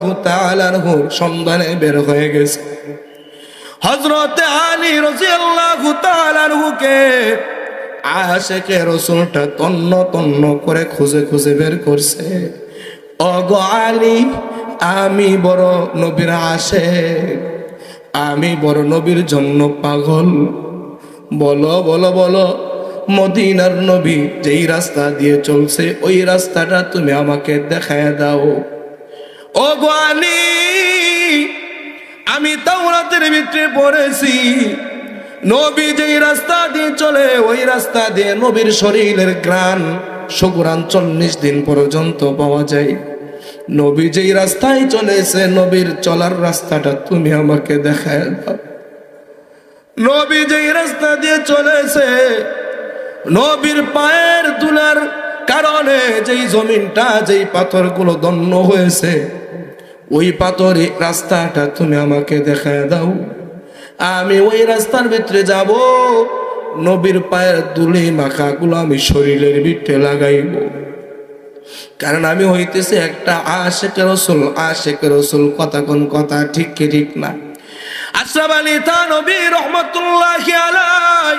তাআলার সন্ধানে বের হয়ে গেছে। হযরত আলী রাদিয়াল্লাহু তাআলাকে আশিকে রাসূলটা তন্ন তন্ন করে খুঁজে খুঁজে বের করছে। ওগো আলী, আমি বড় নবীর আশিক, আমি বড় নবীর জন্য পাগল। বলো বলো বলো, মদিনার নবী যেই রাস্তা দিয়ে চলছে ওই রাস্তাটা তুমি আমাকে দেখায় দাও। ও গো আলী, আমি তাওরাতের ভিতরে পড়েছি নবী যেই রাস্তা দিয়ে চলে ওই রাস্তা দিয়ে নবীর শরীরের ঘ্রাণ সুঘ্রাণ 40 দিন পর্যন্ত পাওয়া যায়। নবী যেই রাস্তায় চলেছে নবীর চলার রাস্তাটা তুমি আমাকে দেখায় দাও। নবী যেই রাস্তা দিয়ে চলেছে নবীর পায়ের ধুলার কারণে যেই জমিনটা যেই পাথরগুলো দন্ন হয়েছে ওই পাথরে রাস্তাটা তুমি আমাকে দেখায় দাও। আমি ওই রাস্তার ভিতরে যাব, নবীর পায়ের ধুলি মাখাগুলো আমি শরীরের ভিতরে লাগাইব, কারণ আমি হইতেছে একটা আশিকে রাসূল। আশিকে রাসূল কথা কোন কথা, ঠিক কি ঠিক না? আশরাফ আলী থানভী রহমাতুল্লাহি আলাইহি,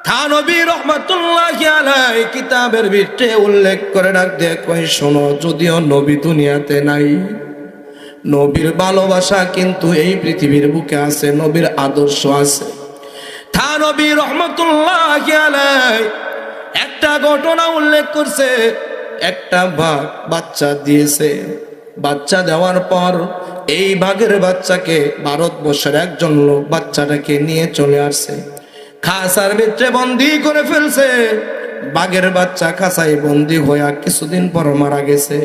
থানভী রহমাতুল্লাহি আলাইহি কিতাবের ভিতরে উল্লেখ করে ডাক দিয়ে কই, শোনো, যদিও নবী দুনিয়াতে নাই, নবীর ভালোবাসা কিন্তু এই পৃথিবীর বুকে আছে, নবীর আদর্শ আছে। থানভী রহমাতুল্লাহি আলাইহি একটা ঘটনা উল্লেখ করছে। একটা বাঘ বাচ্চা দিয়েছে, বাচ্চা দেওয়ার পর এই বাঘের বাচ্চাকে ভারতবর্ষের একজন লোক বাচ্চাটাকে নিয়ে চলে আসছে, খাঁচার ভিতরে বন্দি করে ফেলছে। বাঘের বাচ্চা খাঁচায় বন্দি হইয়া কিছুদিন পর মারা গেছে।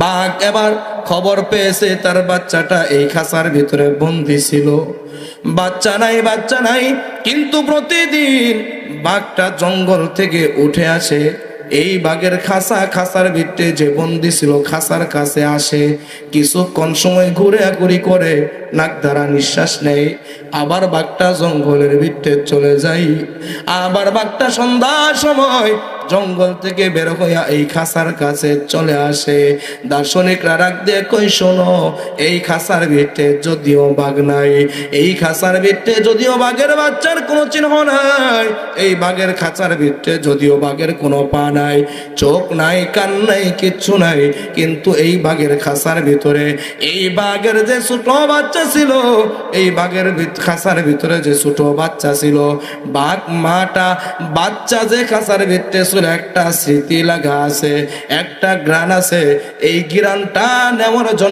বাঘ এবার খবর পেয়েছে তার বাচ্চাটা এই খাঁচার ভিতরে বন্দি ছিল, বাচ্চা নাই বাচ্চা নাই। কিন্তু প্রতিদিন বাঘটা জঙ্গল থেকে উঠে আসে, এই বাঘের খাঁচার ভিতরে যে বন্দি ছিল খাঁচার কাছে আসে, কিছুক্ষণ সময় ঘুরাঘুরি করে নাক দ্বারা নিঃশ্বাস নেয়, আবার বাঘটা জঙ্গলের ভিতরে চলে যায়। আবার বাঘটা সন্ধ্যার সময় জঙ্গল থেকে বের হইয়া এই খাঁচার কাছে চলে আসে। দার্শনিকরা রাখ দিয়ে কই, শোনো, এই খাঁচার ভিতরে যদিও বাঘ নাই, এই খাঁচার ভিতরে যদিও বাঘের বাচ্চার কোনো চিহ্ন নাই, এই বাঘের খাঁচার ভিতরে যদিও বাঘের কোনো পা নাই, চোখ নাই, কান নাই, কিচ্ছু নাই, কিন্তু এই বাঘের খাঁচার ভিতরে এই বাঘের যে ছোট বাচ্চা ছিল, এই বাঘের খাঁচার ভিতরে যে ছোট বাচ্চা ছিল, বাঘ মাটা বাচ্চা যে খাঁচার ভিতরে ছিল একটা স্মৃতি লাগা আছে, একটা ঘ্রাণ আছে। এই ঘ্রাণটা নেওয়ার জন্য